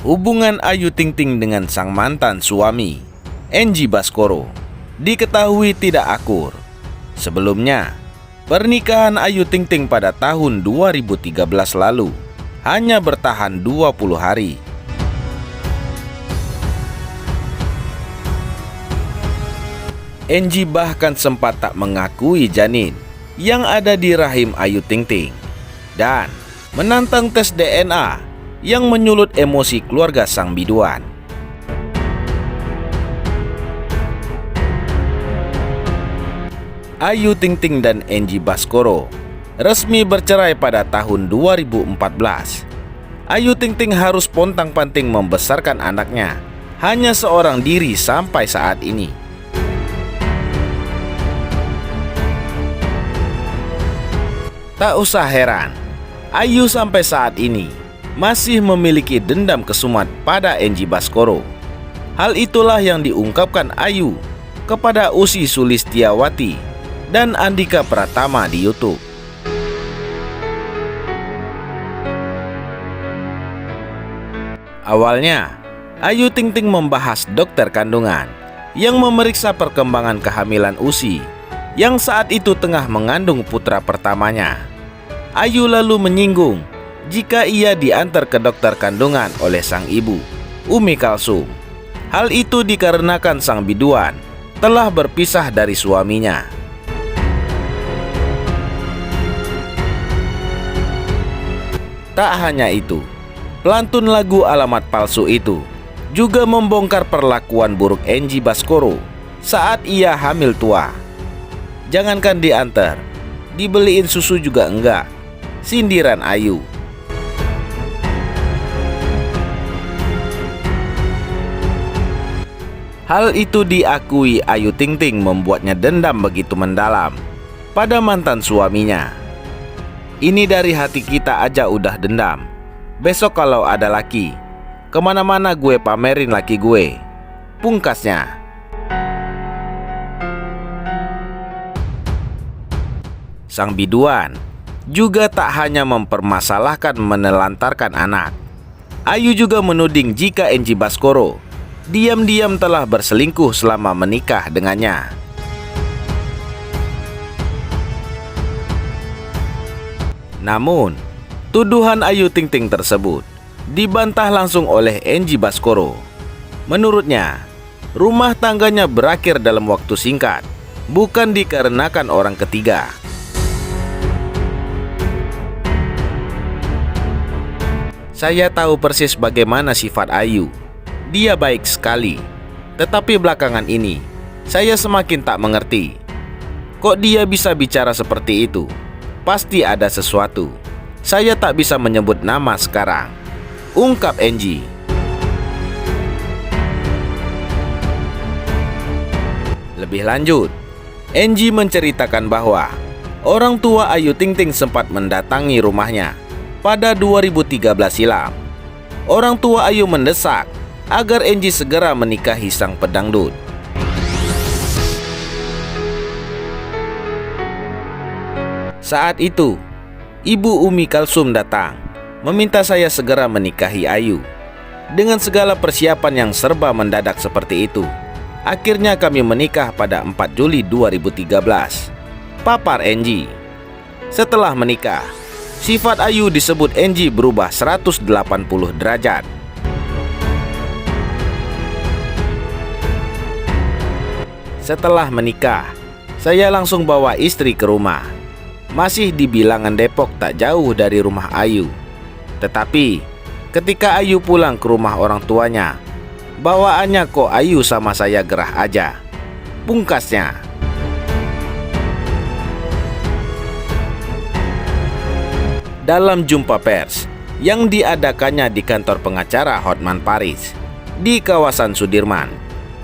Hubungan Ayu Ting Ting dengan sang mantan suami, Enji Baskoro, diketahui tidak akur. Sebelumnya, pernikahan Ayu Ting Ting pada tahun 2013 lalu hanya bertahan 20 hari. Enji bahkan sempat tak mengakui janin yang ada di rahim Ayu Ting Ting dan menantang tes DNA yang menyulut emosi keluarga sang biduan. Ayu Ting Ting dan Enji Baskoro resmi bercerai pada tahun 2014. Ayu Ting Ting harus pontang-panting membesarkan anaknya hanya seorang diri sampai saat ini. Tak usah heran, Ayu sampai saat ini masih memiliki dendam kesumat pada Enji Baskoro. Hal itulah yang diungkapkan Ayu kepada Ussy Sulistyawati dan Andhika Pratama di YouTube. Awalnya, Ayu Ting Ting membahas dokter kandungan yang memeriksa perkembangan kehamilan Ussy yang saat itu tengah mengandung putra pertamanya. Ayu lalu menyinggung jika ia diantar ke dokter kandungan oleh sang ibu, Umi Kalsum. Hal itu dikarenakan sang biduan telah berpisah dari suaminya. Tak hanya itu, pelantun lagu Alamat Palsu itu juga membongkar perlakuan buruk Enji Baskoro saat ia hamil tua. Jangankan diantar, dibeliin susu juga enggak, sindiran Ayu. Hal itu diakui Ayu Ting Ting membuatnya dendam begitu mendalam pada mantan suaminya. Ini dari hati kita aja udah dendam. Besok kalau ada laki, kemana-mana gue pamerin laki gue, pungkasnya. Sang biduan juga tak hanya mempermasalahkan menelantarkan anak. Ayu juga menuding jika Enji Baskoro diam-diam telah berselingkuh selama menikah dengannya. Namun, tuduhan Ayu Ting Ting tersebut dibantah langsung oleh Enji Baskoro. Menurutnya, rumah tangganya berakhir dalam waktu singkat, bukan dikarenakan orang ketiga. Saya tahu persis bagaimana sifat Ayu. Dia baik sekali. Tetapi belakangan ini, saya semakin tak mengerti. Kok dia bisa bicara seperti itu? Pasti ada sesuatu. Saya tak bisa menyebut nama sekarang, ungkap Enji. Lebih lanjut, Enji menceritakan bahwa orang tua Ayu Ting Ting sempat mendatangi rumahnya pada 2013 silam. Orang tua Ayu mendesak agar Enji segera menikahi sang pedangdut. Saat itu, Ibu Umi Kalsum datang meminta saya segera menikahi Ayu. Dengan segala persiapan yang serba mendadak seperti itu, akhirnya kami menikah pada 4 Juli 2013, papar Enji. Setelah menikah, sifat Ayu disebut Enji berubah 180 derajat. Setelah menikah, saya langsung bawa istri ke rumah. Masih di bilangan Depok, tak jauh dari rumah Ayu. Tetapi, ketika Ayu pulang ke rumah orang tuanya, bawaannya kok Ayu sama saya gerah aja, pungkasnya. Dalam jumpa pers yang diadakannya di kantor pengacara Hotman Paris di kawasan Sudirman,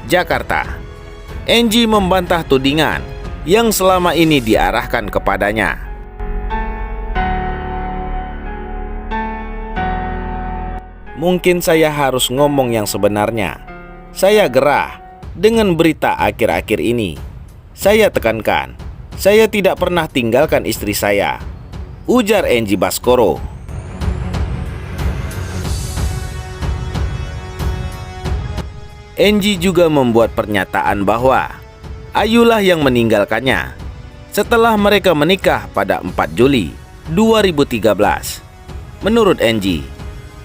Jakarta, Enji membantah tudingan yang selama ini diarahkan kepadanya. Mungkin saya harus ngomong yang sebenarnya. Saya gerah dengan berita akhir-akhir ini. Saya tekankan, saya tidak pernah tinggalkan istri saya, ujar Enji Baskoro. Angie juga membuat pernyataan bahwa Ayulah yang meninggalkannya setelah mereka menikah pada 4 Juli 2013. Menurut Angie,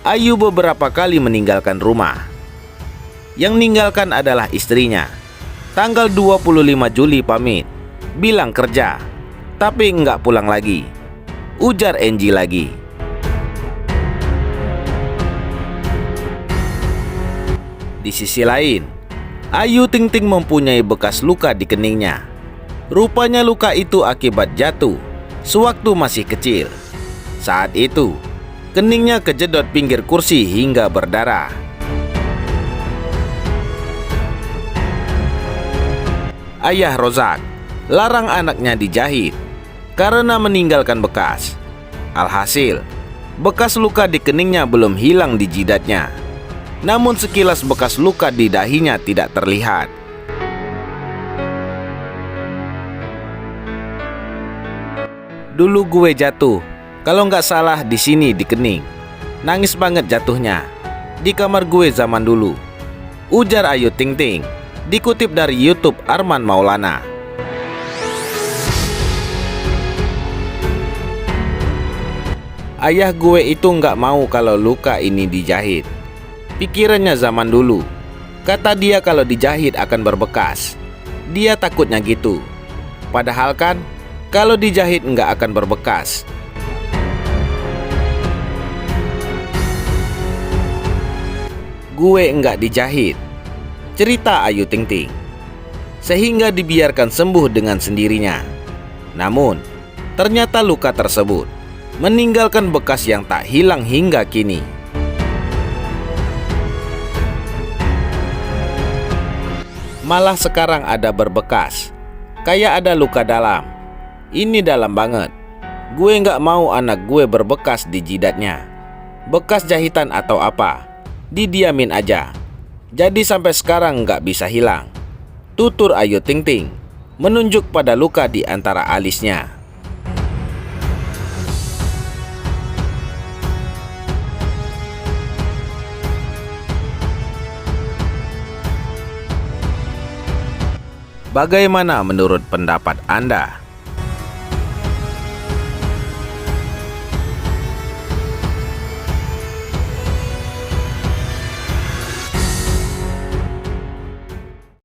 Ayu beberapa kali meninggalkan rumah. Yang meninggalkan adalah istrinya. Tanggal 25 Juli pamit, bilang kerja, tapi nggak pulang lagi, ujar Angie lagi. Di sisi lain, Ayu Ting Ting mempunyai bekas luka di keningnya. Rupanya luka itu akibat jatuh sewaktu masih kecil. Saat itu, keningnya kejedot pinggir kursi hingga berdarah. Ayah Rozak larang anaknya dijahit karena meninggalkan bekas. Alhasil, bekas luka di keningnya belum hilang di jidatnya. Namun sekilas bekas luka di dahinya tidak terlihat. Dulu gue jatuh, kalau nggak salah di sini di kening. Nangis banget jatuhnya. Di kamar gue zaman dulu, ujar Ayu Ting Ting, dikutip dari YouTube Arman Maulana. Ayah gue itu nggak mau kalau luka ini dijahit. Pikirannya zaman dulu. Kata dia kalau dijahit akan berbekas. Dia takutnya gitu. Padahal kan, kalau dijahit nggak akan berbekas. Gue nggak dijahit, cerita Ayu Ting Ting. Sehingga dibiarkan sembuh dengan sendirinya. Namun, ternyata luka tersebut meninggalkan bekas yang tak hilang hingga kini. Malah sekarang ada berbekas, kayak ada luka dalam. Ini dalam banget. Gue nggak mau anak gue berbekas di jidatnya. Bekas jahitan atau apa, didiamin aja. Jadi sampai sekarang nggak bisa hilang, tutur Ayu Ting Ting, menunjuk pada luka di antara alisnya. Bagaimana menurut pendapat Anda?